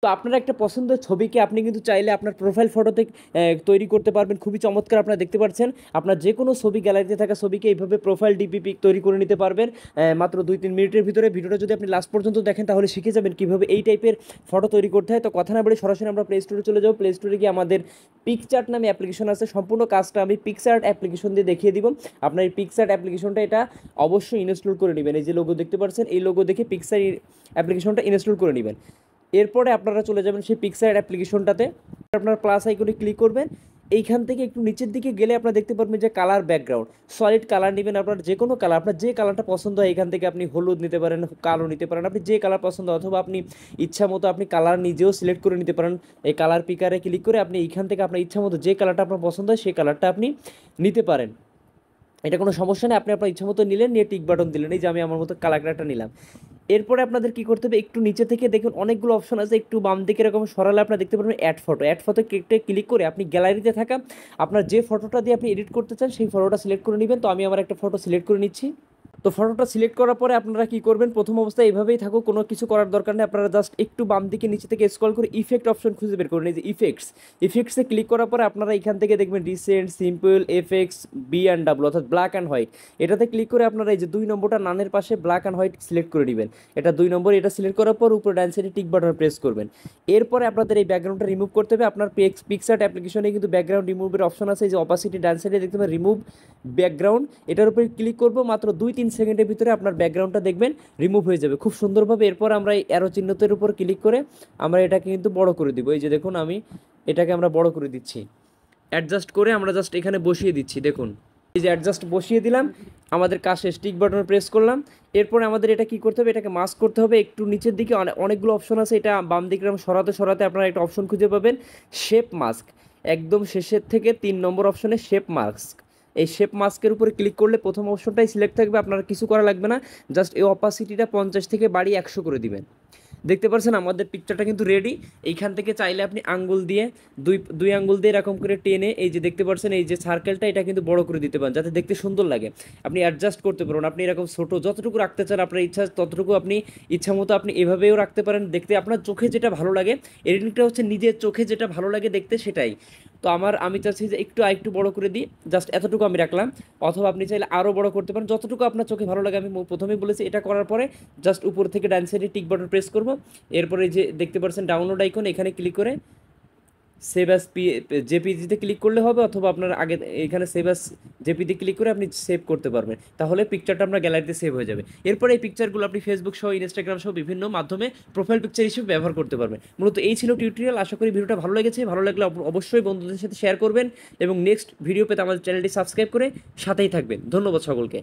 তো আপনার একটা পছন্দের ছবিকে আপনি কিন্তু চাইলে আপনার প্রোফাইল ফটোতে তৈরি করতে পারবেন। খুবই চমৎকার, আপনারা দেখতে পাচ্ছেন আপনার যে কোনো ছবি, গ্যালারিতে থাকা ছবিকে এইভাবে প্রোফাইল ডিপি পিক তৈরি করে নিতে পারবেন মাত্র 2-3 মিনিটের ভিতরে। ভিডিওটা যদি আপনি লাস্ট পর্যন্ত দেখেন তাহলে শিখে যাবেন কীভাবে এই টাইপের ফটো তৈরি করতে হয়। তো কথা না বলে সরাসরি আমরা প্লে স্টোরে চলে যাবো। প্লে স্টোরে গিয়ে আমাদের পিকচার্ট নামে অ্যাপ্লিকেশন আছে, সম্পূর্ণ কাজটা আমি পিকচার্ট অ্যাপ্লিকেশন দিয়ে দেখিয়ে দিব। আপনার এই পিকচার্ট অ্যাপ্লিকেশনটা এটা অবশ্যই ইনস্টল করে নেবেন। এই যে লোগো দেখতে পাচ্ছেন, এই লোগো দেখে পিকচার অ্যাপ্লিকেশনটা ইনস্টল করে নেবেন। এরপরে আপনারা চলে যাবেন সেই পিক্সার অ্যাপ্লিকেশনটাতে, আপনার প্লাস আইকনে ক্লিক করবেন। এইখান থেকে একটু নিচের দিকে গেলে আপনারা দেখতে পারবেন যে কালার ব্যাকগ্রাউন্ড, সলিড কালার নেবেন। আপনার যে কোনো কালার, আপনার যে কালারটা পছন্দ হয় এখান থেকে আপনি হলুদ নিতে পারেন, কালো নিতে পারেন, আপনি যে কালার পছন্দ, অথবা আপনি ইচ্ছা মতো আপনি কালার নিজেও সিলেক্ট করে নিতে পারেন। এই কালার পিকারে ক্লিক করে আপনি এইখান থেকে আপনার ইচ্ছা মতো যে কালারটা আপনার পছন্দ হয় সেই কালারটা আপনি নিতে পারেন। এটা কোনো সমস্যা নেই, আপনি আপনার ইচ্ছা মতো নিলেন, নিয়ে টিক বাটন দিলেন। এই যে আমি আমার মতো কালারটা নিলাম। এরপরে আপনাদের কী করতে হবে, একটু নিচে থেকে দেখুন অনেকগুলো অপশন আছে, একটু বাম দিকে এরকম সরালে আপনারা দেখতে পারবেন add photo. Add photo click করে আপনি গ্যালারিতে থাকা আপনার যে ফটোটা দিয়ে আপনি এডিট করতে চান সেই ফটোটা সিলেক্ট করে নেবেন। তো আমি আমার একটা ফটো সিলেক্ট করে নিচ্ছি। তো ফটোটা সিলেক্ট করার পরে আপনারা কী করবেন, প্রথম অবস্থায় এইভাবেই থাকুক, কোনো কিছু করার দরকার নেই। আপনারা জাস্ট একটু বাম দিকে নিচে থেকে স্ক্রল করে ইফেক্ট অপশন খুঁজে বের করুন। এই যে ইফেক্টসে ক্লিক করার পরে আপনারা এখান থেকে দেখবেন রিসেন্ট, সিম্পল, এফেক্টস, B&W অর্থাৎ ব্ল্যাক অ্যান্ড হোয়াইট। এটাতে ক্লিক করে আপনারা এই যে 2 নম্বরটা নানের পাশে ব্ল্যাক অ্যান্ড হোয়াইট সিলেক্ট করে নেবেন। এটা 2 নম্বর, এটা সিলেক্ট করার পর উপরে ডান সাইডে টিক বাটন প্রেস করবেন। এরপরে আপনাদের এই ব্যাকগ্রাউন্ডটা রিমুভ করতে হবে। আপনার পিকচার্ট অ্যাপ্লিকেশনে কিন্তু ব্যাকগ্রাউন্ড রিমুভের অপশন আছে। এই যে অপাসিটি ডান সাইডে দেখতে পাবেন রিমুভ ব্যাকগ্রাউন্ড, এটার উপরে ক্লিক করবো। মাত্র 2-3 সেকেন্ডের ভিতরে আপনার ব্যাকগ্রাউন্ডটা দেখবেন রিমুভ হয়ে যাবে খুব সুন্দরভাবে। এরপর আমরা এই অ্যারো চিহ্নতের উপর ক্লিক করে আমরা এটাকে কিন্তু বড় করে দিব। এই যে দেখুন আমি এটাকে আমরা বড় করে দিচ্ছি, অ্যাডজাস্ট করে আমরা জাস্ট এখানে বসিয়ে দিচ্ছি। দেখুন এই যে অ্যাডজাস্ট বসিয়ে দিলাম, আমাদের কাজ শেষ, টিক বাটন প্রেস করলাম। এরপরে আমাদের এটা কী করতে হবে, এটাকে মাস্ক করতে হবে। একটু নিচের দিকে অনেকগুলো অপশন আছে, এটা বাম দিকে সরাতে সরাতে আপনারা একটা অপশন খুঁজে পাবেন শেপ মাস্ক। একদম শেষের থেকে 3 নম্বর অপশনে শেপ মাস্ক, এই শেপ মাস্কের উপরে ক্লিক করলে প্রথম অপশনটাই সিলেক্ট থাকবে, আপনার কিছু করা লাগবে না। জাস্ট এই অপাসিটিটা 50 থেকে বাড়িয়ে 100 করে দিবেন। দেখতে পাচ্ছেন আমাদের পিকচারটা কিন্তু রেডি। এইখান থেকে চাইলে আপনি আঙ্গুল দিয়ে দুই আঙ্গুল দিয়ে এরকম করে টেনে এই যে দেখতে পাচ্ছেন এই যে সার্কেলটা, এটা কিন্তু বড় করে দিতে পারেন যাতে দেখতে সুন্দর লাগে। আপনি অ্যাডজাস্ট করতে পারেন, আপনি এরকম ছোটো যতটুকু রাখতে চান আপনার ইচ্ছা ততটুকু আপনি ইচ্ছা মতো আপনি এভাবেও রাখতে পারেন। দেখতে আপনার চোখে যেটা ভালো লাগে, এডিটিংটা হচ্ছে নিজের চোখে যেটা ভালো লাগে দেখতে সেটাই। তো আমি চাচ্ছি যে একটু বড় করে দিই, জাস্ট এতটুকু আমি রাখলাম। অথবা আপনি চাইলে আরও বড় করতে পারেন, যতটুকু আপনার চোখে ভালো লাগে। আমি প্রথমেই বলেছি এটা করার পরে জাস্ট উপর থেকে ডান সাইডে টিক বাটন প্রেস করব। এরপরে যে দেখতে পাচ্ছেন ডাউনলোড আইকন, এখানে ক্লিক করে সেভ অ্যাজ জেপিজিতে ক্লিক করলে হবে, অথবা আপনার আগে এখানে সেভ অ্যাজ জেপিতে ক্লিক করে আপনি সেভ করতে পারবেন, তাহলে পিকচারটা আপনার গ্যালারিতে সেভ হয়ে যাবে। এরপরে এই পিকচারগুলো আপনি ফেসবুক সহ, ইনস্টাগ্রাম সহ বিভিন্ন মাধ্যমে প্রোফাইল পিকচার হিসেবে ব্যবহার করতে পারবেন। মূলত এই ছিল টিউটোরিয়াল। আশা করি ভিডিওটা ভালো লেগেছে। ভালো লাগলে অবশ্যই বন্ধুদের সাথে শেয়ার করবেন এবং নেক্সট ভিডিও পেতে আমাদের চ্যানেলটি সাবস্ক্রাইব করে সাথেই থাকবেন। ধন্যবাদ সকলকে।